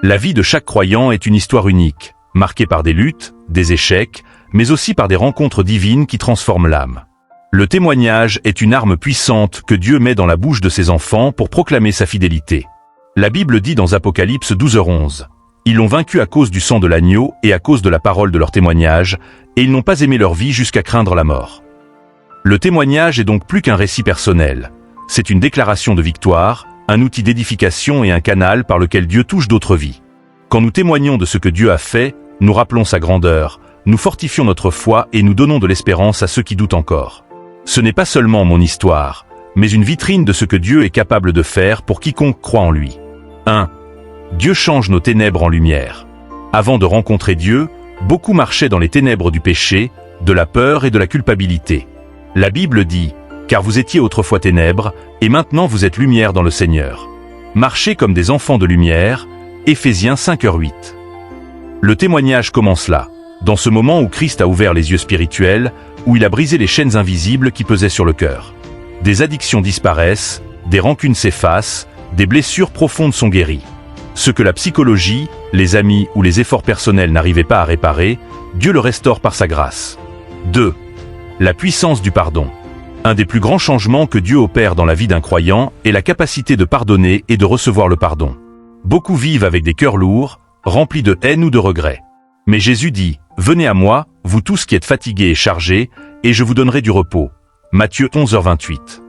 La vie de chaque croyant est une histoire unique, marquée par des luttes, des échecs, mais aussi par des rencontres divines qui transforment l'âme. Le témoignage est une arme puissante que Dieu met dans la bouche de ses enfants pour proclamer sa fidélité. La Bible dit dans Apocalypse 12h11, « Ils l'ont vaincu à cause du sang de l'agneau et à cause de la parole de leur témoignage, et ils n'ont pas aimé leur vie jusqu'à craindre la mort. » Le témoignage est donc plus qu'un récit personnel. C'est une déclaration de victoire, un outil d'édification et un canal par lequel Dieu touche d'autres vies. Quand nous témoignons de ce que Dieu a fait, nous rappelons sa grandeur, nous fortifions notre foi et nous donnons de l'espérance à ceux qui doutent encore. Ce n'est pas seulement mon histoire, mais une vitrine de ce que Dieu est capable de faire pour quiconque croit en lui. 1. Dieu change nos ténèbres en lumière. Avant de rencontrer Dieu, beaucoup marchaient dans les ténèbres du péché, de la peur et de la culpabilité. La Bible dit « Car vous étiez autrefois ténèbres, et maintenant vous êtes lumière dans le Seigneur. Marchez comme des enfants de lumière » Éphésiens 5h8. Le témoignage commence là, dans ce moment où Christ a ouvert les yeux spirituels, où il a brisé les chaînes invisibles qui pesaient sur le cœur. Des addictions disparaissent, des rancunes s'effacent, des blessures profondes sont guéries. Ce que la psychologie, les amis ou les efforts personnels n'arrivaient pas à réparer, Dieu le restaure par sa grâce. 2. La puissance du pardon. Un des plus grands changements que Dieu opère dans la vie d'un croyant est la capacité de pardonner et de recevoir le pardon. Beaucoup vivent avec des cœurs lourds, remplis de haine ou de regrets. Mais Jésus dit « Venez à moi, vous tous qui êtes fatigués et chargés, et je vous donnerai du repos. » Matthieu 11h28.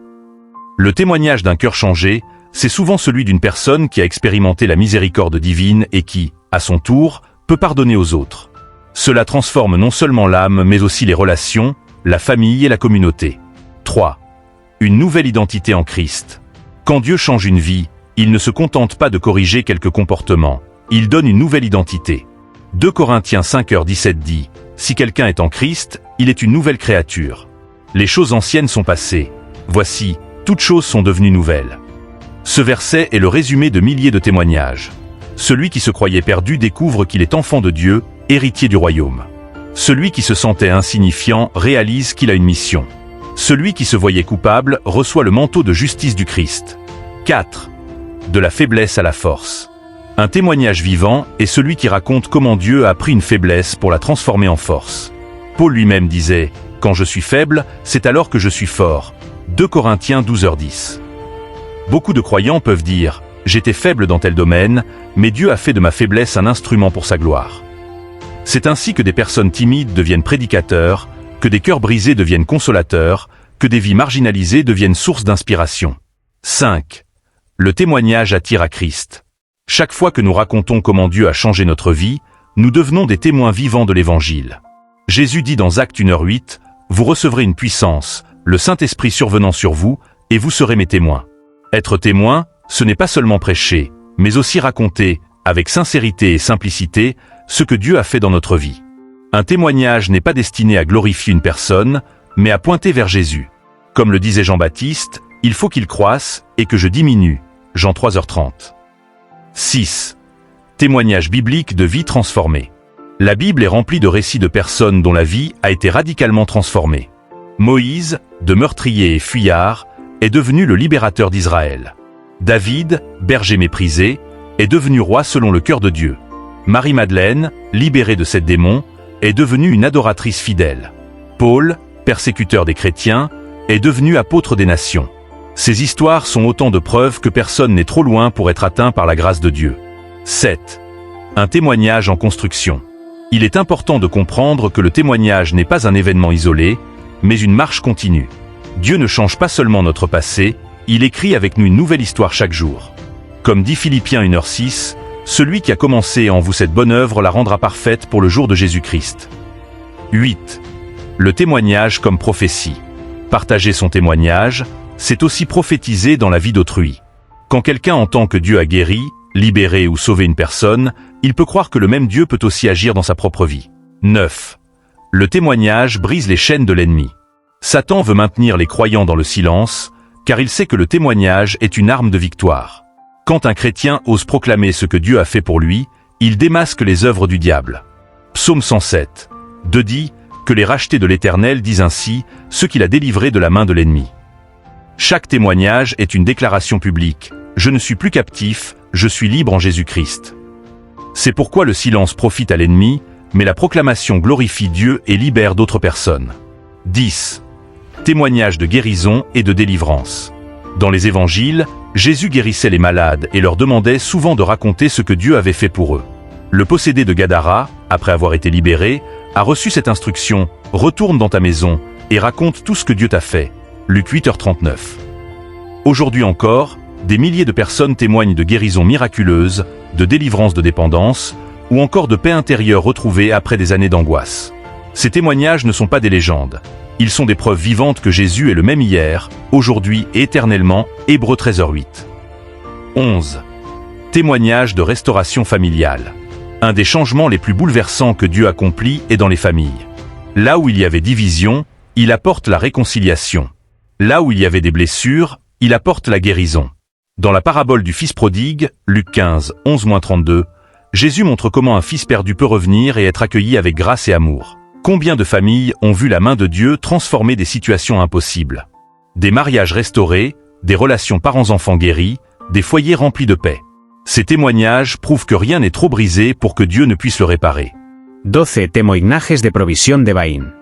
Le témoignage d'un cœur changé, c'est souvent celui d'une personne qui a expérimenté la miséricorde divine et qui, à son tour, peut pardonner aux autres. Cela transforme non seulement l'âme mais aussi les relations, la famille et la communauté. 3. Une nouvelle identité en Christ. Quand Dieu change une vie, il ne se contente pas de corriger quelques comportements, il donne une nouvelle identité. 2 Corinthiens 5h17 dit « Si quelqu'un est en Christ, il est une nouvelle créature. Les choses anciennes sont passées. Voici, toutes choses sont devenues nouvelles. » Ce verset est le résumé de milliers de témoignages. Celui qui se croyait perdu découvre qu'il est enfant de Dieu, héritier du royaume. Celui qui se sentait insignifiant réalise qu'il a une mission. Celui qui se voyait coupable reçoit le manteau de justice du Christ. 4. De la faiblesse à la force. Un témoignage vivant est celui qui raconte comment Dieu a pris une faiblesse pour la transformer en force. Paul lui-même disait « Quand je suis faible, c'est alors que je suis fort » 2 Corinthiens 12h10. Beaucoup de croyants peuvent dire « J'étais faible dans tel domaine, mais Dieu a fait de ma faiblesse un instrument pour sa gloire. » C'est ainsi que des personnes timides deviennent prédicateurs, que des cœurs brisés deviennent consolateurs, que des vies marginalisées deviennent source d'inspiration. 5. Le témoignage attire à Christ. Chaque fois que nous racontons comment Dieu a changé notre vie, nous devenons des témoins vivants de l'Évangile. Jésus dit dans Actes 1h8, « Vous recevrez une puissance, le Saint-Esprit survenant sur vous, et vous serez mes témoins. » Être témoin, ce n'est pas seulement prêcher, mais aussi raconter, avec sincérité et simplicité, ce que Dieu a fait dans notre vie. Un témoignage n'est pas destiné à glorifier une personne, mais à pointer vers Jésus. Comme le disait Jean-Baptiste, « Il faut qu'il croisse et que je diminue. » Jean 3h30. 6. Témoignage biblique de vie transformée. La Bible est remplie de récits de personnes dont la vie a été radicalement transformée. Moïse, de meurtrier et fuyard, est devenu le libérateur d'Israël. David, berger méprisé, est devenu roi selon le cœur de Dieu. Marie-Madeleine, libérée de 7 démons, est devenue une adoratrice fidèle. Paul, persécuteur des chrétiens, est devenu apôtre des nations. Ces histoires sont autant de preuves que personne n'est trop loin pour être atteint par la grâce de Dieu. 7. Un témoignage en construction. Il est important de comprendre que le témoignage n'est pas un événement isolé, mais une marche continue. Dieu ne change pas seulement notre passé, il écrit avec nous une nouvelle histoire chaque jour. Comme dit Philippiens 1h6, « Celui qui a commencé en vous cette bonne œuvre la rendra parfaite pour le jour de Jésus-Christ. » 8. Le témoignage comme prophétie. Partager son témoignage, c'est aussi prophétiser dans la vie d'autrui. Quand quelqu'un entend que Dieu a guéri, libéré ou sauvé une personne, il peut croire que le même Dieu peut aussi agir dans sa propre vie. 9. Le témoignage brise les chaînes de l'ennemi. Satan veut maintenir les croyants dans le silence, car il sait que le témoignage est une arme de victoire. Quand un chrétien ose proclamer ce que Dieu a fait pour lui, il démasque les œuvres du diable. Psaume 107. 2 dit que les rachetés de l'Éternel disent ainsi, ceux qu'il a délivrés de la main de l'ennemi. Chaque témoignage est une déclaration publique. Je ne suis plus captif, je suis libre en Jésus-Christ. C'est pourquoi le silence profite à l'ennemi, mais la proclamation glorifie Dieu et libère d'autres personnes. 10. Témoignages de guérison et de délivrance. Dans les évangiles, Jésus guérissait les malades et leur demandait souvent de raconter ce que Dieu avait fait pour eux. Le possédé de Gadara, après avoir été libéré, a reçu cette instruction « Retourne dans ta maison et raconte tout ce que Dieu t'a fait » Luc 8h39. Aujourd'hui encore, des milliers de personnes témoignent de guérisons miraculeuses, de délivrance de dépendance, ou encore de paix intérieure retrouvée après des années d'angoisse. Ces témoignages ne sont pas des légendes. Ils sont des preuves vivantes que Jésus est le même hier, aujourd'hui et éternellement, Hébreux 13h8. 11. Témoignage de restauration familiale. Un des changements les plus bouleversants que Dieu accomplit est dans les familles. Là où il y avait division, il apporte la réconciliation. Là où il y avait des blessures, il apporte la guérison. Dans la parabole du fils prodigue, Luc 15, 11-32, Jésus montre comment un fils perdu peut revenir et être accueilli avec grâce et amour. Combien de familles ont vu la main de Dieu transformer des situations impossibles? Des mariages restaurés, des relations parents-enfants guéris, des foyers remplis de paix. Ces témoignages prouvent que rien n'est trop brisé pour que Dieu ne puisse le réparer. 12 Témoignages de provisión de Baín.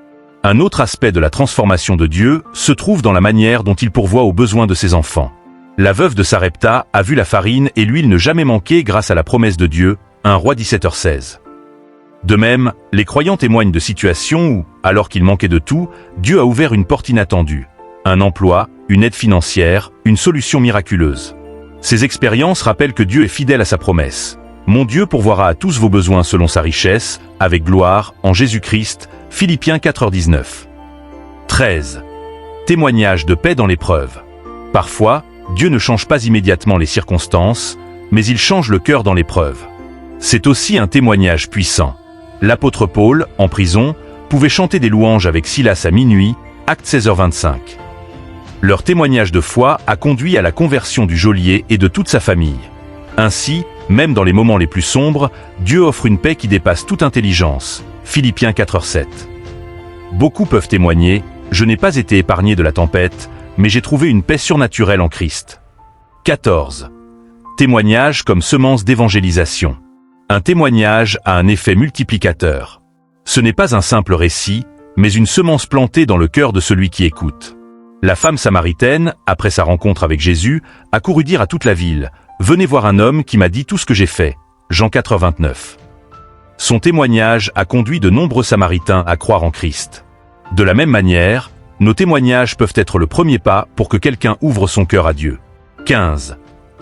Un autre aspect de la transformation de Dieu se trouve dans la manière dont il pourvoit aux besoins de ses enfants. La veuve de Sarepta a vu la farine et l'huile ne jamais manquer grâce à la promesse de Dieu, 1 Roi 17h16. De même, les croyants témoignent de situations où, alors qu'il manquait de tout, Dieu a ouvert une porte inattendue. Un emploi, une aide financière, une solution miraculeuse. Ces expériences rappellent que Dieu est fidèle à sa promesse. Mon Dieu pourvoira à tous vos besoins selon sa richesse, avec gloire, en Jésus-Christ, Philippiens 4h19. 13. Témoignage de paix dans l'épreuve. Parfois, Dieu ne change pas immédiatement les circonstances, mais il change le cœur dans l'épreuve. C'est aussi un témoignage puissant. L'apôtre Paul, en prison, pouvait chanter des louanges avec Silas à minuit, Actes 16h25. Leur témoignage de foi a conduit à la conversion du geôlier et de toute sa famille. Ainsi, même dans les moments les plus sombres, Dieu offre une paix qui dépasse toute intelligence. Philippiens 4h7. Beaucoup peuvent témoigner, je n'ai pas été épargné de la tempête, mais j'ai trouvé une paix surnaturelle en Christ. 14. Témoignage comme semence d'évangélisation. Un témoignage a un effet multiplicateur. Ce n'est pas un simple récit, mais une semence plantée dans le cœur de celui qui écoute. La femme samaritaine, après sa rencontre avec Jésus, a couru dire à toute la ville « Venez voir un homme qui m'a dit tout ce que j'ai fait » Jean 4h29. Son témoignage a conduit de nombreux Samaritains à croire en Christ. De la même manière, nos témoignages peuvent être le premier pas pour que quelqu'un ouvre son cœur à Dieu. 15.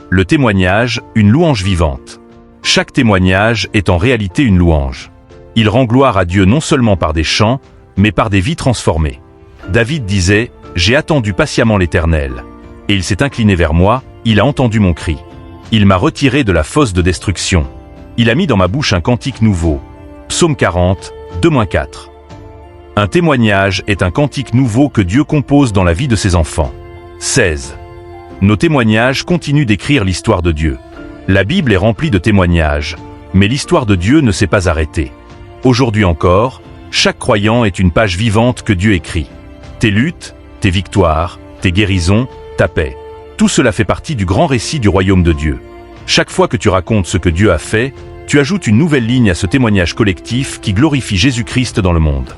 Le témoignage, une louange vivante. Chaque témoignage est en réalité une louange. Il rend gloire à Dieu non seulement par des chants, mais par des vies transformées. David disait « J'ai attendu patiemment l'Éternel, et il s'est incliné vers moi, il a entendu mon cri. Il m'a retiré de la fosse de destruction. Il a mis dans ma bouche un cantique nouveau. » Psaume 40, 2-4. Un témoignage est un cantique nouveau que Dieu compose dans la vie de ses enfants. 16. Nos témoignages continuent d'écrire l'histoire de Dieu. La Bible est remplie de témoignages, mais l'histoire de Dieu ne s'est pas arrêtée. Aujourd'hui encore, chaque croyant est une page vivante que Dieu écrit. Tes luttes, tes victoires, tes guérisons, ta paix. Tout cela fait partie du grand récit du royaume de Dieu. Chaque fois que tu racontes ce que Dieu a fait, tu ajoutes une nouvelle ligne à ce témoignage collectif qui glorifie Jésus-Christ dans le monde.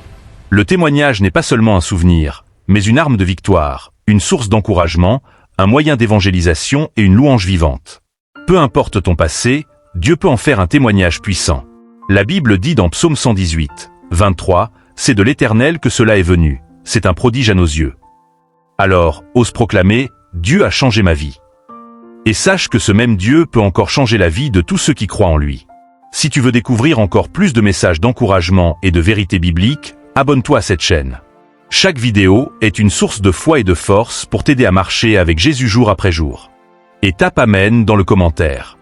Le témoignage n'est pas seulement un souvenir, mais une arme de victoire, une source d'encouragement, un moyen d'évangélisation et une louange vivante. Peu importe ton passé, Dieu peut en faire un témoignage puissant. La Bible dit dans Psaume 118, 23, « C'est de l'Éternel que cela est venu, c'est un prodige à nos yeux. » Alors, ose proclamer, « Dieu a changé ma vie. » Et sache que ce même Dieu peut encore changer la vie de tous ceux qui croient en lui. Si tu veux découvrir encore plus de messages d'encouragement et de vérité biblique, abonne-toi à cette chaîne. Chaque vidéo est une source de foi et de force pour t'aider à marcher avec Jésus jour après jour. Et tape Amen dans le commentaire.